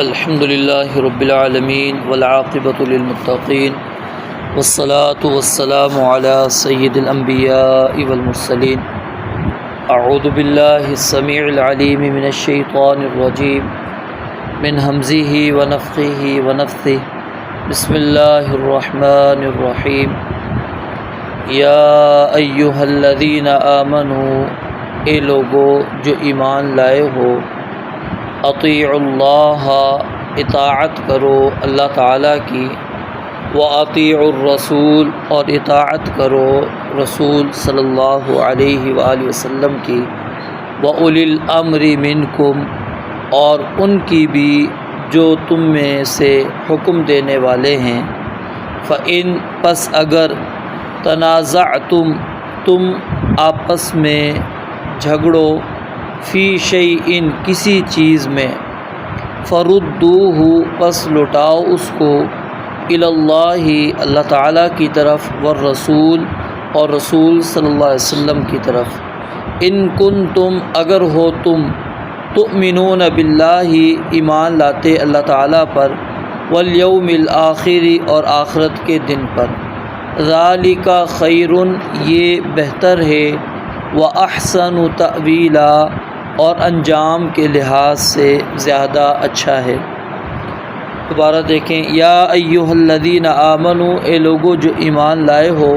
الحمد للہ رب العالمین والعاقبۃ للمتقین والصلاة والسلام علی سید الانبیاء والمرسلین اعوذ باللہ السمیع العلیم من الشیطان الرجیم من ہمزہ ونفخہ ونفثہ بسم اللہ الرحمن الرحیم یا ایہا الذین آمنوا اے لوگو جو ایمان لائے ہو، اطیعوا اللہ اطاعت کرو اللہ تعالیٰ کی، واطیعوا الرسول اور اطاعت کرو رسول صلی اللہ علیہ وآلہ وسلم کی، واولی الامر منکم اور ان کی بھی جو تم میں سے حکم دینے والے ہیں، فإن پس اگر تنازعتم تم آپس میں جھگڑو، فی شیئن کسی چیز میں، فردوہ پس لوٹاؤ اس کو، الی اللہ اللہ تعالیٰ کی طرف، والرسول اور رسول صلی اللہ علیہ وسلم کی طرف، ان کنتم اگر ہو تم، تؤمنون باللہ ایمان لاتے اللہ تعالیٰ پر، والیوم الآخر اور آخرت کے دن پر، ذالک خیر یہ بہتر ہے، وأحسن تأویلا اور انجام کے لحاظ سے زیادہ اچھا ہے۔ دوبارہ دیکھیں، یا ایہا الذین آمنوا اے لوگو جو ایمان لائے ہو،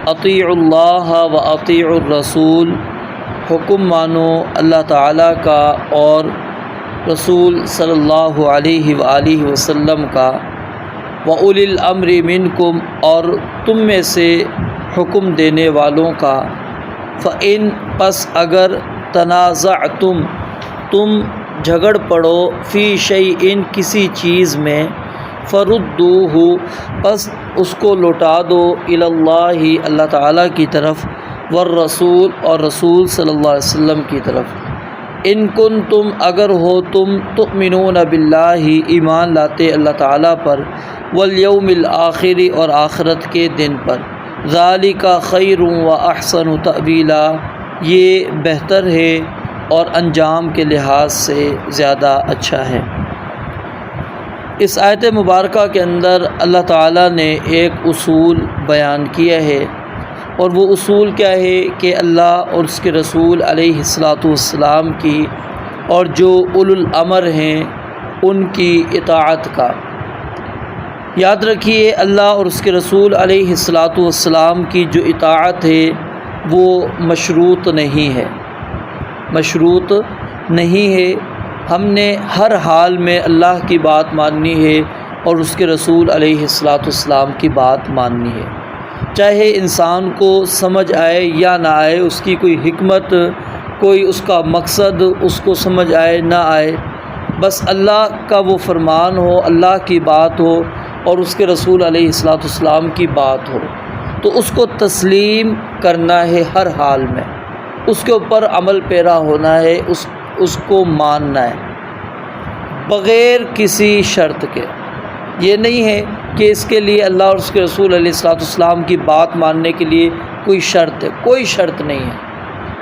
اطیعوا اللہ و اطیعوا الرسول حکم مانو اللہ تعالیٰ کا اور رسول صلی اللہ علیہ وآلہ وسلم کا، واولی الامر منکم اور تم میں سے حکم دینے والوں کا، فإن پس اگر تنازعتم تم جھگڑ پڑو، فی شیئن کسی چیز میں، فردوہ پس اس کو لوٹا دو، الی اللہ اللہ تعالیٰ کی طرف، والرسول اور رسول صلی اللہ علیہ وسلم کی طرف، ان کنتم اگر ہو تم، تؤمنون باللہ ایمان لاتے اللہ تعالیٰ پر، والیوم الآخر اور آخرت کے دن پر، ذالک خیر و احسن تأویلا یہ بہتر ہے اور انجام کے لحاظ سے زیادہ اچھا ہے۔ اس آیت مبارکہ کے اندر اللہ تعالیٰ نے ایک اصول بیان کیا ہے، اور وہ اصول کیا ہے کہ اللہ اور اس کے رسول علیہ الصلاۃ والسلام کی اور جو اولو الامر ہیں ان کی اطاعت کا۔ یاد رکھیے، اللہ اور اس کے رسول علیہ الصلاۃ والسلام کی جو اطاعت ہے وہ مشروط نہیں ہے، مشروط نہیں ہے۔ ہم نے ہر حال میں اللہ کی بات ماننی ہے اور اس کے رسول علیہ الصلاۃ والسلام کی بات ماننی ہے، چاہے انسان کو سمجھ آئے یا نہ آئے، اس کی کوئی حکمت، کوئی اس کا مقصد اس کو سمجھ آئے نہ آئے، بس اللہ کا وہ فرمان ہو، اللہ کی بات ہو اور اس کے رسول علیہ الصلاۃ والسلام کی بات ہو، تو اس کو تسلیم کرنا ہے ہر حال میں، اس کے اوپر عمل پیرا ہونا ہے، اس کو ماننا ہے بغیر کسی شرط کے۔ یہ نہیں ہے کہ اس کے لیے اللہ اور اس کے رسول علیہ الصلاۃ والسلام کی بات ماننے کے لیے کوئی شرط ہے، کوئی شرط نہیں ہے،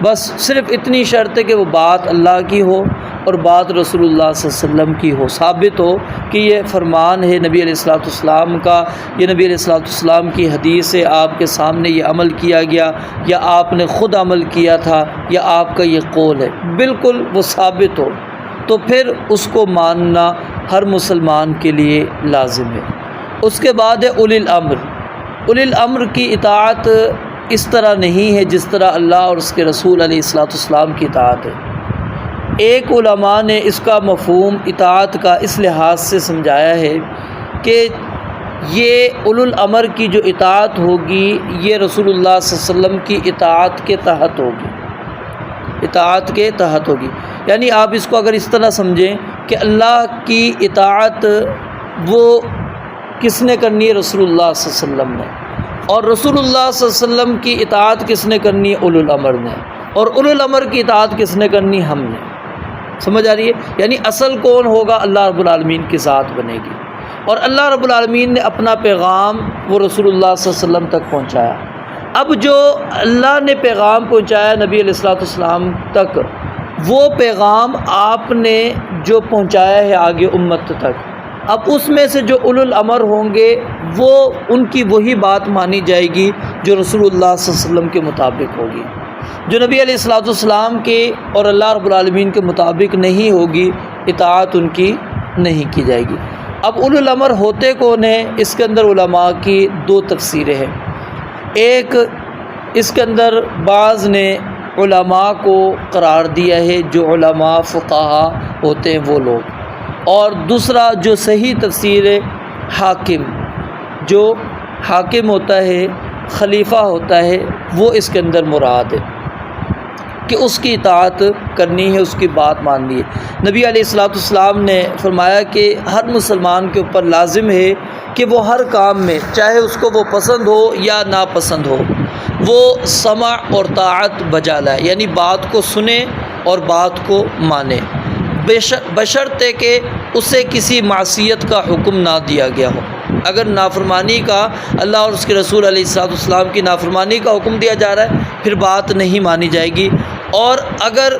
بس صرف اتنی شرط ہے کہ وہ بات اللہ کی ہو اور بات رسول اللہ صلی اللہ علیہ وسلم کی ہو، ثابت ہو کہ یہ فرمان ہے نبی علیہ الصلاۃ والسلام کا، یہ نبی علیہ الصلاۃ والسلام کی حدیث ہے، آپ کے سامنے یہ عمل کیا گیا یا آپ نے خود عمل کیا تھا یا آپ کا یہ قول ہے، بالکل وہ ثابت ہو، تو پھر اس کو ماننا ہر مسلمان کے لیے لازم ہے۔ اس کے بعد ہے اولی الامر۔ اولی الامر کی اطاعت اس طرح نہیں ہے جس طرح اللہ اور اس کے رسول علیہ الصلاۃ والسلام کی اطاعت ہے۔ ایک علماء نے اس کا مفہوم اطاعت کا اس لحاظ سے سمجھایا ہے کہ یہ اولو الامر کی جو اطاعت ہوگی یہ رسول اللہ صلی اللہ علیہ وسلم کی اطاعت کے تحت ہوگی، اطاعت کے تحت ہوگی۔ یعنی آپ اس کو اگر اس طرح سمجھیں کہ اللہ کی اطاعت وہ کس نے کرنی ہے؟ رسول اللہ صلی اللہ علیہ وسلم نے، اور رسول اللہ صلی اللہ علیہ وسلم کی اطاعت کس نے کرنی ہے؟ اولو الامر نے، اور اولو الامر کی اطاعت کس نے کرنی؟ ہم نے۔ سمجھ آ رہی ہے؟ یعنی اصل کون ہوگا؟ اللہ رب العالمین کی ذات بنے گی، اور اللہ رب العالمین نے اپنا پیغام وہ رسول اللہ صلی اللہ علیہ وسلم تک پہنچایا۔ اب جو اللہ نے پیغام پہنچایا نبی علیہ الصلوۃ والسلام تک، وہ پیغام آپ نے جو پہنچایا ہے آگے امت تک، اب اس میں سے جو اولو الامر ہوں گے وہ ان کی وہی بات مانی جائے گی جو رسول اللہ صلی اللہ علیہ وسلم کے مطابق ہوگی، جو نبی علیہ الصلوۃ والسلام کے اور اللہ رب العالمین کے مطابق نہیں ہوگی اطاعت ان کی نہیں کی جائے گی۔ اب اولو الامر ہوتے کون ہیں؟ اس کے اندر علماء کی دو تفسیریں ہیں۔ ایک، اس کے اندر بعض نے علماء کو قرار دیا ہے جو علماء فقہا ہوتے ہیں وہ لوگ، اور دوسرا جو صحیح تفسیر ہے حاکم، جو حاکم ہوتا ہے، خلیفہ ہوتا ہے، وہ اس کے اندر مراد ہے کہ اس کی اطاعت کرنی ہے، اس کی بات ماننی ہے۔ نبی علیہ الصلوۃ والسلام نے فرمایا کہ ہر مسلمان کے اوپر لازم ہے کہ وہ ہر کام میں، چاہے اس کو وہ پسند ہو یا ناپسند ہو، وہ سمع اور طاعت بجا لائے، یعنی بات کو سنے اور بات کو مانے، بشرطے کہ اسے کسی معصیت کا حکم نہ دیا گیا ہو۔ اگر نافرمانی کا، اللہ اور اس کے رسول علیہ الصلوۃ والسلام کی نافرمانی کا حکم دیا جا رہا ہے، پھر بات نہیں مانی جائے گی، اور اگر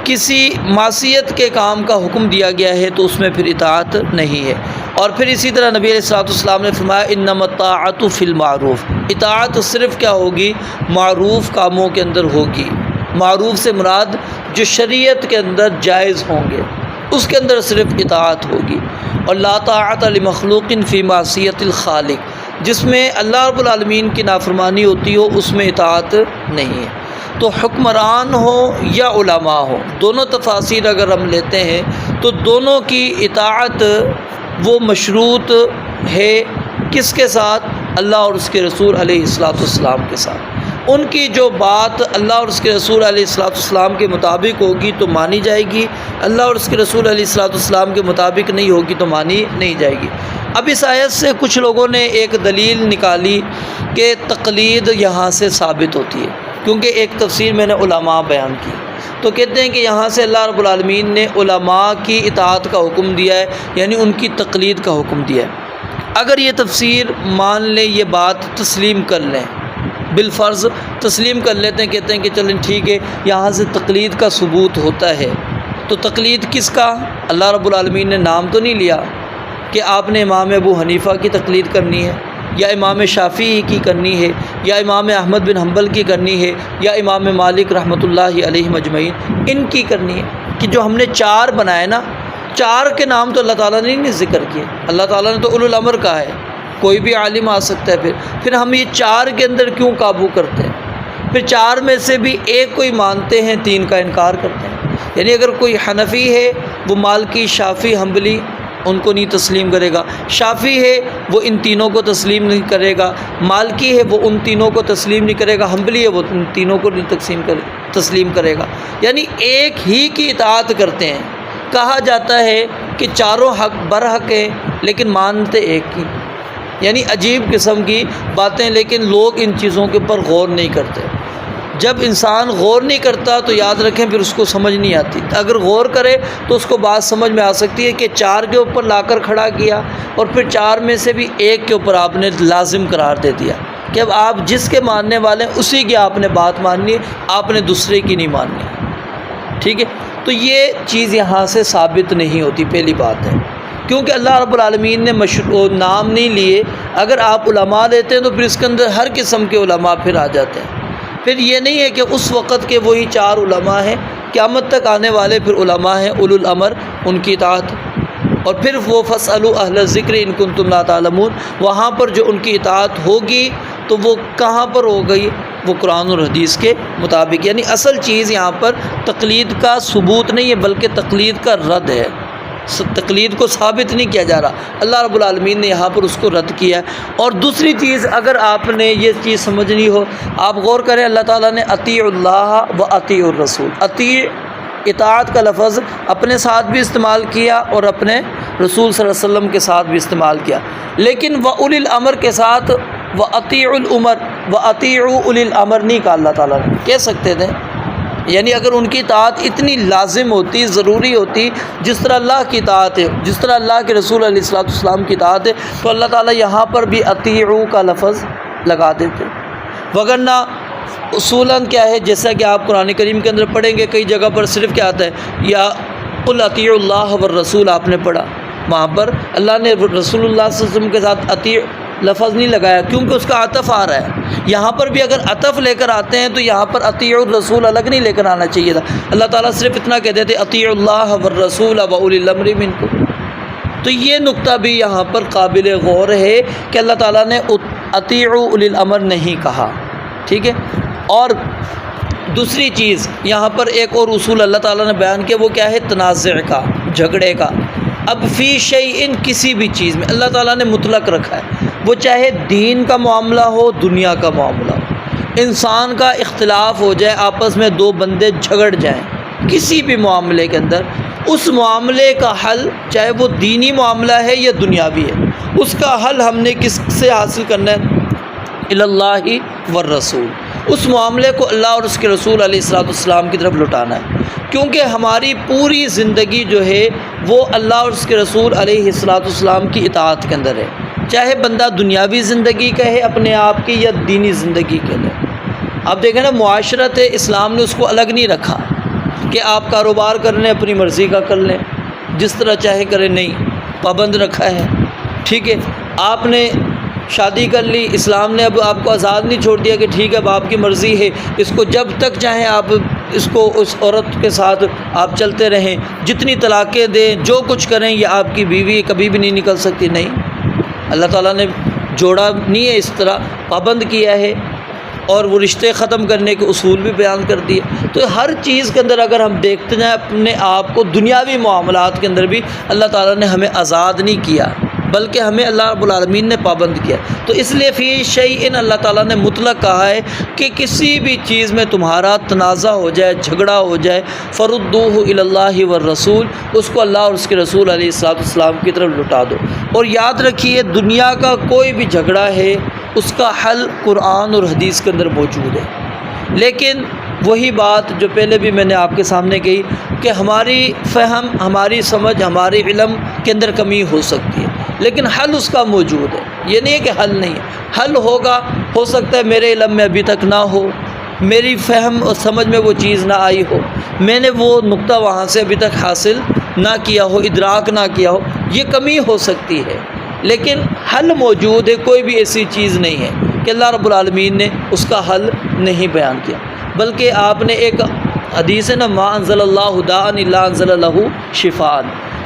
کسی معصیت کے کام کا حکم دیا گیا ہے تو اس میں پھر اطاعت نہیں ہے۔ اور پھر اسی طرح نبی علیہ الصلوۃ والسلام نے فرمایا انما الطاعۃ فی المعروف، اطاعت صرف کیا ہوگی؟ معروف کاموں کے اندر ہوگی۔ معروف سے مراد جو شریعت کے اندر جائز ہوں گے اس کے اندر صرف اطاعت ہوگی۔ اور لا طاعت لمخلوق فی معصیت الخالق، جس میں اللہ رب العالمین کی نافرمانی ہوتی ہو اس میں اطاعت نہیں ہے۔ تو حکمران ہو یا علماء ہو، دونوں تفاسیر اگر ہم لیتے ہیں تو دونوں کی اطاعت وہ مشروط ہے، کس کے ساتھ؟ اللہ اور اس کے رسول علیہ الصلوۃ والسلام کے ساتھ۔ ان کی جو بات اللہ اور اس کے رسول علیہ الصلوۃ والسلام کے مطابق ہوگی تو مانی جائے گی، اللہ اور اس کے رسول علیہ الصلوۃ والسلام کے مطابق نہیں ہوگی تو مانی نہیں جائے گی۔ اب اس آیت سے کچھ لوگوں نے ایک دلیل نکالی کہ تقلید یہاں سے ثابت ہوتی ہے، کیونکہ ایک تفسیر میں نے علماء بیان کی، تو کہتے ہیں کہ یہاں سے اللہ رب العالمین نے علماء کی اطاعت کا حکم دیا ہے، یعنی ان کی تقلید کا حکم دیا ہے۔ اگر یہ تفسیر مان لیں، یہ بات تسلیم کر لیں، بالفرض تسلیم کر لیتے ہیں، کہتے ہیں کہ چلیں ٹھیک ہے یہاں سے تقلید کا ثبوت ہوتا ہے، تو تقلید کس کا؟ اللہ رب العالمین نے نام تو نہیں لیا کہ آپ نے امام ابو حنیفہ کی تقلید کرنی ہے، یا امام شافعی کی کرنی ہے، یا امام احمد بن حنبل کی کرنی ہے، یا امام مالک رحمۃ اللہ علیہ مجمعین، ان کی کرنی ہے، کہ جو ہم نے چار بنائے نا، چار کے نام تو اللہ تعالیٰ نے نہیں ذکر کیے، اللہ تعالیٰ نے تو اولو الامر کہا ہے، کوئی بھی عالم آ سکتا ہے، پھر ہم یہ چار کے اندر کیوں قابو کرتے ہیں؟ پھر چار میں سے بھی ایک کوئی مانتے ہیں، تین کا انکار کرتے ہیں، یعنی اگر کوئی حنفی ہے وہ مالکی، شافعی، حنبلی ان کو نہیں تسلیم کرے گا، شافعی ہے وہ ان تینوں کو تسلیم نہیں کرے گا، مالکی ہے وہ ان تینوں کو تسلیم نہیں کرے گا، حنبلی ہے وہ ان تینوں کو نہیں تسلیم کرے گا، یعنی ایک ہی کی اطاعت کرتے ہیں۔ کہا جاتا ہے کہ چاروں حق برحق ہیں لیکن مانتے ایک کی، یعنی عجیب قسم کی باتیں، لیکن لوگ ان چیزوں کے اوپر غور نہیں کرتے۔ جب انسان غور نہیں کرتا تو یاد رکھیں پھر اس کو سمجھ نہیں آتی، اگر غور کرے تو اس کو بات سمجھ میں آ سکتی ہے کہ چار کے اوپر لا کر کھڑا کیا، اور پھر چار میں سے بھی ایک کے اوپر آپ نے لازم قرار دے دیا کہ اب آپ جس کے ماننے والے ہیں اسی کی آپ نے بات ماننی ہے، آپ نے دوسرے کی نہیں ماننی، ٹھیک ہے؟ تو یہ چیز یہاں سے ثابت نہیں ہوتی، پہلی بات ہے، کیونکہ اللہ رب العالمین نے نام نہیں لیے۔ اگر آپ علماء لیتے ہیں تو پھر اس کے اندر ہر قسم کے علماء پھر آ جاتے ہیں، پھر یہ نہیں ہے کہ اس وقت کے وہی چار علماء ہیں، قیامت تک آنے والے پھر علماء ہیں اولو الامر، ان کی اطاعت، اور پھر وہ فاسألوا اہل الذکر ان کنتم لا تعلمون، وہاں پر جو ان کی اطاعت ہوگی تو وہ کہاں پر ہو گئی؟ وہ قرآن اور حدیث کے مطابق، یعنی اصل چیز یہاں پر تقلید کا ثبوت نہیں ہے بلکہ تقلید کا رد ہے، تقلید کو ثابت نہیں کیا جا رہا، اللہ رب العالمین نے یہاں پر اس کو رد کیا ہے۔ اور دوسری چیز اگر آپ نے یہ چیز سمجھنی ہو، آپ غور کریں، اللہ تعالیٰ نے اطیعوا اللہ و اطیعوا الرسول، اطاعت کا لفظ اپنے ساتھ بھی استعمال کیا اور اپنے رسول صلی اللہ علیہ وسلم کے ساتھ بھی استعمال کیا، لیکن وَأُولِي الْأَمْرِ کے ساتھ وَأَطِيعُوا الْأُمَرَ وَأَطِيعُوا أُولِي الْأَمْرِ نہیں کہا اللہ تعالیٰ نے، کہہ سکتے تھے، یعنی اگر ان کی اطاعت اتنی لازم ہوتی، ضروری ہوتی، جس طرح اللہ کی اطاعت ہے، جس طرح اللہ کے رسول علیہ الصلوۃ والسلام کی اطاعت ہے، تو اللہ تعالیٰ یہاں پر بھی اطیعوا کا لفظ لگا دیتے، وگرنہ اصولاً کیا ہے، جیسا کہ آپ قرآن کریم کے اندر پڑھیں گے کئی جگہ پر صرف کیا آتا ہے، یا قل اطیعوا اللہ والرسول آپ نے پڑھا، وہاں پر اللہ نے رسول اللہ صلی اللہ علیہ وسلم کے ساتھ اطیع لفظ نہیں لگایا کیونکہ اس کا عطف آ رہا ہے۔ یہاں پر بھی اگر عطف لے کر آتے ہیں تو یہاں پر اطیع الرسول الگ نہیں لے کر آنا چاہیے تھا، اللہ تعالیٰ صرف اتنا کہتے تھے اطیع اللہ والرسول واولی الامر منکم۔ تو یہ نقطہ بھی یہاں پر قابل غور ہے کہ اللہ تعالیٰ نے اطیعوا اولی الامر نہیں کہا، ٹھیک ہے۔ اور دوسری چیز یہاں پر ایک اور اصول اللہ تعالیٰ نے بیان کیا، وہ کیا ہے، تنازع کا، جھگڑے کا۔ اب فی شیئن کسی بھی چیز میں اللہ تعالیٰ نے مطلق رکھا ہے، وہ چاہے دین کا معاملہ ہو، دنیا کا معاملہ ہو، انسان کا اختلاف ہو جائے، آپس میں دو بندے جھگڑ جائیں کسی بھی معاملے کے اندر، اس معاملے کا حل چاہے وہ دینی معاملہ ہے یا دنیاوی ہے، اس کا حل ہم نے کس سے حاصل کرنا ہے، اللہ والرسول، اس معاملے کو اللہ اور اس کے رسول علیہ الصلوۃ والسلام کی طرف لوٹانا ہے، کیونکہ ہماری پوری زندگی جو ہے وہ اللہ اور اس کے رسول علیہ الصلوۃ والسلام کی اطاعت کے اندر ہے، چاہے بندہ دنیاوی زندگی کا ہے اپنے آپ کی یا دینی زندگی کے اندر۔ اب دیکھیں نا، معاشرت اسلام نے اس کو الگ نہیں رکھا کہ آپ کاروبار کر لیں اپنی مرضی کا کر لیں، جس طرح چاہے کریں، نہیں، پابند رکھا ہے، ٹھیک ہے۔ آپ نے شادی کر لی، اسلام نے اب آپ کو آزاد نہیں چھوڑ دیا کہ ٹھیک ہے اب آپ کی مرضی ہے، اس کو جب تک چاہیں آپ اس کو اس عورت کے ساتھ آپ چلتے رہیں، جتنی طلاقیں دیں، جو کچھ کریں، یہ آپ کی بیوی کبھی بھی نہیں نکل سکتی، نہیں، اللہ تعالیٰ نے جوڑا نہیں ہے، اس طرح پابند کیا ہے، اور وہ رشتے ختم کرنے کے اصول بھی بیان کر دیے۔ تو ہر چیز کے اندر اگر ہم دیکھتے جائیں اپنے آپ کو، دنیاوی معاملات کے اندر بھی اللہ تعالیٰ نے ہمیں آزاد نہیں کیا بلکہ ہمیں اللہ رب العالمین نے پابند کیا۔ تو اس لیے فی شیئن اللہ تعالیٰ نے مطلق کہا ہے کہ کسی بھی چیز میں تمہارا تنازع ہو جائے، جھگڑا ہو جائے، فردوہ الی اللہ والرسول، اس کو اللہ اور اس کے رسول علیہ الصلوۃ والسلام کی طرف لٹا دو۔ اور یاد رکھیے، دنیا کا کوئی بھی جھگڑا ہے اس کا حل قرآن اور حدیث کے اندر موجود ہے، لیکن وہی بات جو پہلے بھی میں نے آپ کے سامنے کہی کہ ہماری فہم، ہماری سمجھ، ہمارے علم کے اندر کمی ہو سکتی ہے، لیکن حل اس کا موجود ہے۔ یہ نہیں ہے کہ حل نہیں ہے، حل ہوگا، ہو سکتا ہے میرے علم میں ابھی تک نہ ہو، میری فہم اور سمجھ میں وہ چیز نہ آئی ہو، میں نے وہ نقطہ وہاں سے ابھی تک حاصل نہ کیا ہو، ادراک نہ کیا ہو، یہ کمی ہو سکتی ہے، لیکن حل موجود ہے۔ کوئی بھی ایسی چیز نہیں ہے کہ اللہ رب العالمین نے اس کا حل نہیں بیان کیا، بلکہ آپ نے ایک حدیث ہے نا، ما انزل اللہ داء الا انزل لہ شفاء،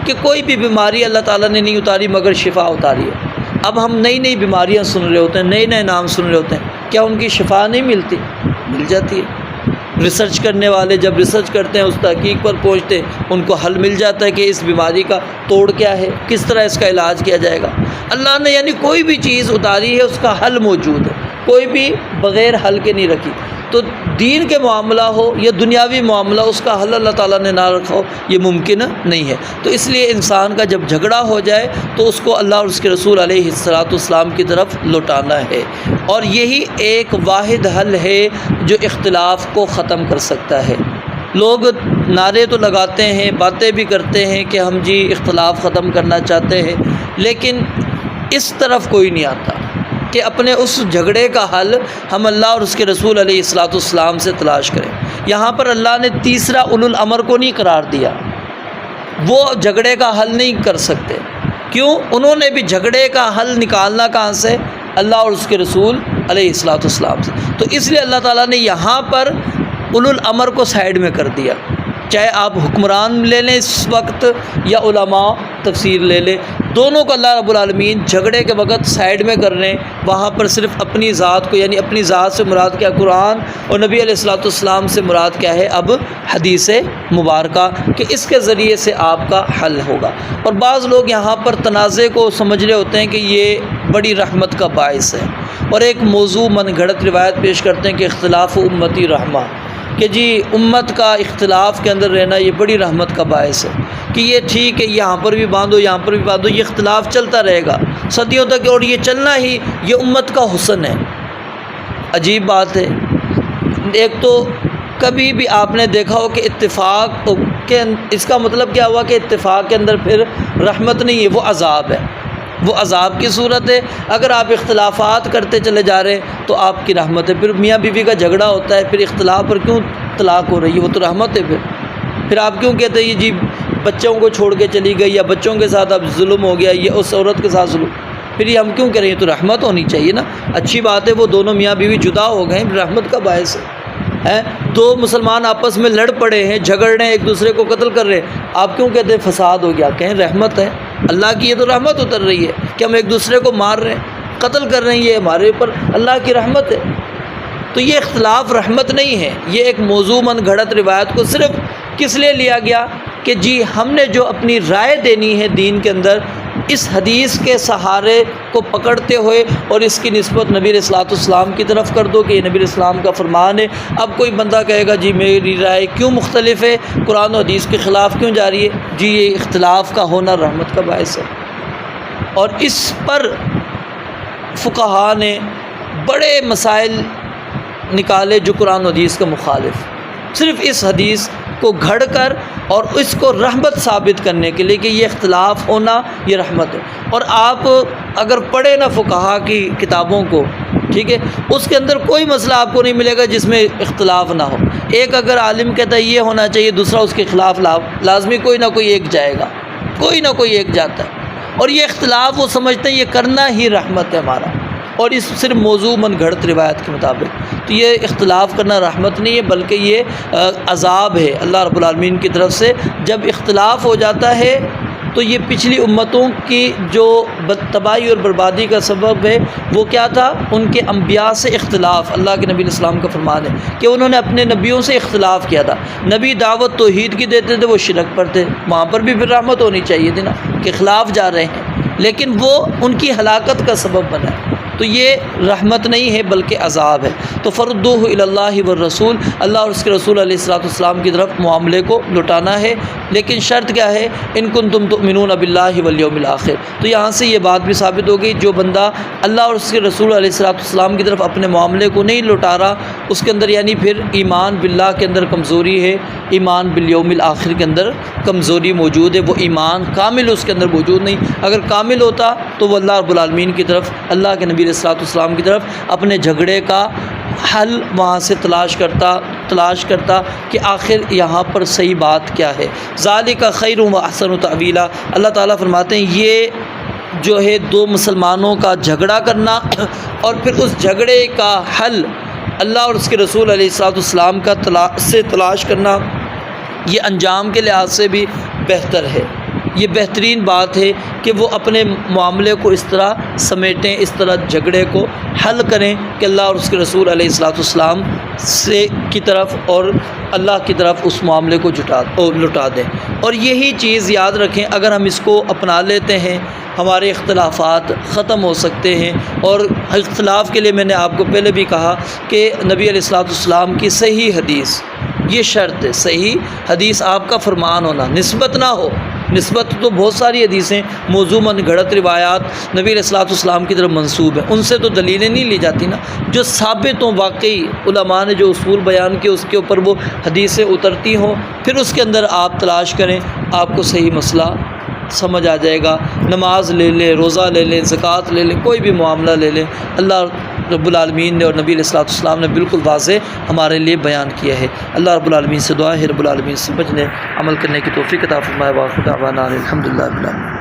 کہ کوئی بھی بیماری اللہ تعالیٰ نے نہیں اتاری مگر شفا اتاری ہے۔ اب ہم نئی نئی بیماریاں سن رہے ہوتے ہیں، نئے نئے نام سن رہے ہوتے ہیں، کیا ان کی شفا نہیں ملتی؟ مل جاتی ہے۔ ریسرچ کرنے والے جب ریسرچ کرتے ہیں، اس تحقیق پر پہنچتے ہیں، ان کو حل مل جاتا ہے کہ اس بیماری کا توڑ کیا ہے، کس طرح اس کا علاج کیا جائے گا۔ اللہ نے یعنی کوئی بھی چیز اتاری ہے اس کا حل موجود ہے، کوئی بھی بغیر حل کے نہیں رکھی۔ تو دین کے معاملہ ہو یا دنیاوی معاملہ، اس کا حل اللہ تعالیٰ نے نہ رکھا ہو، یہ ممکن نہیں ہے۔ تو اس لیے انسان کا جب جھگڑا ہو جائے تو اس کو اللہ اور اس کے رسول علیہ الصلوۃ والسلام کی طرف لوٹانا ہے، اور یہی ایک واحد حل ہے جو اختلاف کو ختم کر سکتا ہے۔ لوگ نعرے تو لگاتے ہیں، باتیں بھی کرتے ہیں کہ ہم جی اختلاف ختم کرنا چاہتے ہیں، لیکن اس طرف کوئی نہیں آتا کہ اپنے اس جھگڑے کا حل ہم اللہ اور اس کے رسول علیہ الصلوۃ والسلام سے تلاش کریں۔ یہاں پر اللہ نے تیسرا اولو الامر کو نہیں قرار دیا، وہ جھگڑے کا حل نہیں کر سکتے، کیوں؟ انہوں نے بھی جھگڑے کا حل نکالنا کہاں سے؟ اللہ اور اس کے رسول علیہ الصلوۃ والسلام سے۔ تو اس لیے اللہ تعالیٰ نے یہاں پر اولو الامر کو سائیڈ میں کر دیا، چاہے آپ حکمران لے لیں اس وقت یا علماء تفسیر لے لیں، دونوں کو اللہ رب العالمین جھگڑے کے وقت سائیڈ میں کر رہے ہیں۔ وہاں پر صرف اپنی ذات کو، یعنی اپنی ذات سے مراد کیا؟ قرآن، اور نبی علیہ الصلوۃ والسلام سے مراد کیا ہے؟ اب حدیث مبارکہ، کہ اس کے ذریعے سے آپ کا حل ہوگا۔ اور بعض لوگ یہاں پر تنازع کو سمجھ رہے ہوتے ہیں کہ یہ بڑی رحمت کا باعث ہے، اور ایک موضوع من گھڑت روایت پیش کرتے ہیں کہ اختلاف امتی رحمہ، کہ جی امت کا اختلاف کے اندر رہنا یہ بڑی رحمت کا باعث ہے، کہ یہ ٹھیک ہے یہاں پر بھی باندھو، یہاں پر بھی باندھو، یہ اختلاف چلتا رہے گا صدیوں تک، اور یہ چلنا ہی یہ امت کا حسن ہے۔ عجیب بات ہے، ایک تو کبھی بھی آپ نے دیکھا ہو کہ اتفاق کے، اس کا مطلب کیا ہوا کہ اتفاق کے اندر پھر رحمت نہیں ہے، وہ عذاب ہے۔ وہ عذاب کی صورت ہے. اگر آپ اختلافات کرتے چلے جا رہے ہیں تو آپ کی رحمت ہے. پھر میاں بیوی کا جھگڑا ہوتا ہے، پھر اختلاف پر کیوں طلاق ہو رہی ہے؟ وہ تو رحمت ہے. پھر آپ کیوں کہتے ہیں یہ جی بچوں کو چھوڑ کے چلی گئی یا بچوں کے ساتھ اب ظلم ہو گیا، یہ اس عورت کے ساتھ ظلم؟ پھر یہ ہم کیوں کہہ رہے ہیں؟ تو رحمت ہونی چاہیے نا. اچھی بات ہے وہ دونوں میاں بیوی جدا ہو گئے، رحمت کا باعث ہے. دو مسلمان آپس میں لڑ پڑے ہیں، جھگڑ رہے ہیں، ایک دوسرے کو قتل کر رہے ہیں، آپ کیوں کہتے ہیں فساد ہو گیا؟ کہیں رحمت ہے اللہ کی. یہ تو رحمت اتر رہی ہے کہ ہم ایک دوسرے کو مار رہے ہیں، قتل کر رہے ہیں، یہ ہمارے اوپر اللہ کی رحمت ہے. تو یہ اختلاف رحمت نہیں ہے. یہ ایک موضوع من گھڑت روایت کو صرف کس لیے لیا گیا کہ جی ہم نے جو اپنی رائے دینی ہے دین کے اندر، اس حدیث کے سہارے کو پکڑتے ہوئے اور اس کی نسبت نبی علیہ الصلوۃ والسلام کی طرف کر دو کہ یہ نبی علیہ السلام کا فرمان ہے. اب کوئی بندہ کہے گا جی میری رائے کیوں مختلف ہے، قرآن و حدیث کے خلاف کیوں جا رہی ہے؟ جی یہ اختلاف کا ہونا رحمت کا باعث ہے. اور اس پر فقہا نے بڑے مسائل نکالے جو قرآن و حدیث کا مخالف، صرف اس حدیث کو گھڑ کر اور اس کو رحمت ثابت کرنے کے لیے کہ یہ اختلاف ہونا یہ رحمت ہے. اور آپ اگر پڑھیں نا فقہا کی کتابوں کو، ٹھیک ہے، اس کے اندر کوئی مسئلہ آپ کو نہیں ملے گا جس میں اختلاف نہ ہو. ایک اگر عالم کہتا ہے یہ ہونا چاہیے، دوسرا اس کے خلاف لازمی کوئی نہ کوئی ایک جائے گا، کوئی نہ کوئی ایک جاتا ہے. اور یہ اختلاف وہ سمجھتے ہیں یہ کرنا ہی رحمت ہے ہمارا، اور اس صرف موضوع من گھڑت روایت کے مطابق. تو یہ اختلاف کرنا رحمت نہیں ہے بلکہ یہ عذاب ہے اللہ رب العالمین کی طرف سے. جب اختلاف ہو جاتا ہے تو یہ پچھلی امتوں کی جو تباہی اور بربادی کا سبب ہے وہ کیا تھا؟ ان کے انبیاء سے اختلاف. اللہ کے نبی علیہ السلام کا فرمان ہے کہ انہوں نے اپنے نبیوں سے اختلاف کیا تھا. نبی دعوت توحید کی دیتے تھے، وہ شرک پر تھے، وہاں پر بھی پھر رحمت ہونی چاہیے تھی نا کہ خلاف جا رہے ہیں، لیکن وہ ان کی ہلاکت کا سبب بنا ہے. تو یہ رحمت نہیں ہے بلکہ عذاب ہے. تو فردوہ الی اللہ والرسول، اللہ اور اس کے رسول علیہ الصلوۃ والسلام کی طرف معاملے کو لوٹانا ہے. لیکن شرط کیا ہے؟ ان کنتم تؤمنون باللہ والیوم الآخر. تو یہاں سے یہ بات بھی ثابت ہو گئی جو بندہ اللہ اور اس کے رسول علیہ الصلوۃ والسلام کی طرف اپنے معاملے کو نہیں لوٹا رہا، اس کے اندر یعنی پھر ایمان باللہ کے اندر کمزوری ہے، ایمان بالیوم الآخر کے اندر کمزوری موجود ہے. وہ ایمان کامل اس کے اندر موجود نہیں. اگر کامل ہوتا تو وہ اللہ رب العالمین کی طرف، اللہ کے نبی علیہ الصلوۃ والسلام کی طرف اپنے جھگڑے کا حل وہاں سے تلاش کرتا کہ آخر یہاں پر صحیح بات کیا ہے. ذالک خیر و احسن تأویلا. اللہ تعالیٰ فرماتے ہیں یہ جو ہے دو مسلمانوں کا جھگڑا کرنا اور پھر اس جھگڑے کا حل اللہ اور اس کے رسول علیہ الصلوۃ والسلام کا تلاش کرنا، یہ انجام کے لحاظ سے بھی بہتر ہے. یہ بہترین بات ہے کہ وہ اپنے معاملے کو اس طرح سمیٹیں، اس طرح جھگڑے کو حل کریں کہ اللہ اور اس کے رسول علیہ الصلوۃ والسلام کی طرف اور اللہ کی طرف اس معاملے کو لٹا دیں. اور یہی چیز یاد رکھیں، اگر ہم اس کو اپنا لیتے ہیں ہمارے اختلافات ختم ہو سکتے ہیں. اور اختلاف کے لیے میں نے آپ کو پہلے بھی کہا کہ نبی علیہ الصلوۃ والسلام کی صحیح حدیث، یہ شرط ہے، صحیح حدیث آپ کا فرمان ہونا، نسبت نہ ہو. نسبت تو بہت ساری حدیثیں موضوع من گھڑت روایات نبی علیہ الصلوۃ والسلام کی طرف منسوب ہیں، ان سے تو دلیلیں نہیں لی جاتی نا. جو ثابت ہوں، واقعی علماء نے جو اصول بیان کیے اس کے اوپر وہ حدیثیں اترتی ہوں، پھر اس کے اندر آپ تلاش کریں، آپ کو صحیح مسئلہ سمجھ آ جائے گا. نماز لے لیں، روزہ لے لیں، زکوٰۃ لے لیں، کوئی بھی معاملہ لے لیں، اللہ رب العالمین نے اور نبی علیہ الصلوۃ والسلام نے بالکل واضح ہمارے لیے بیان کیا ہے. اللہ رب العالمین سے دعا ہے رب العالمین سمجھنے عمل کرنے کی توفیق عطا فرمائے. واخر دعوانا الحمدللہ رب العالمین.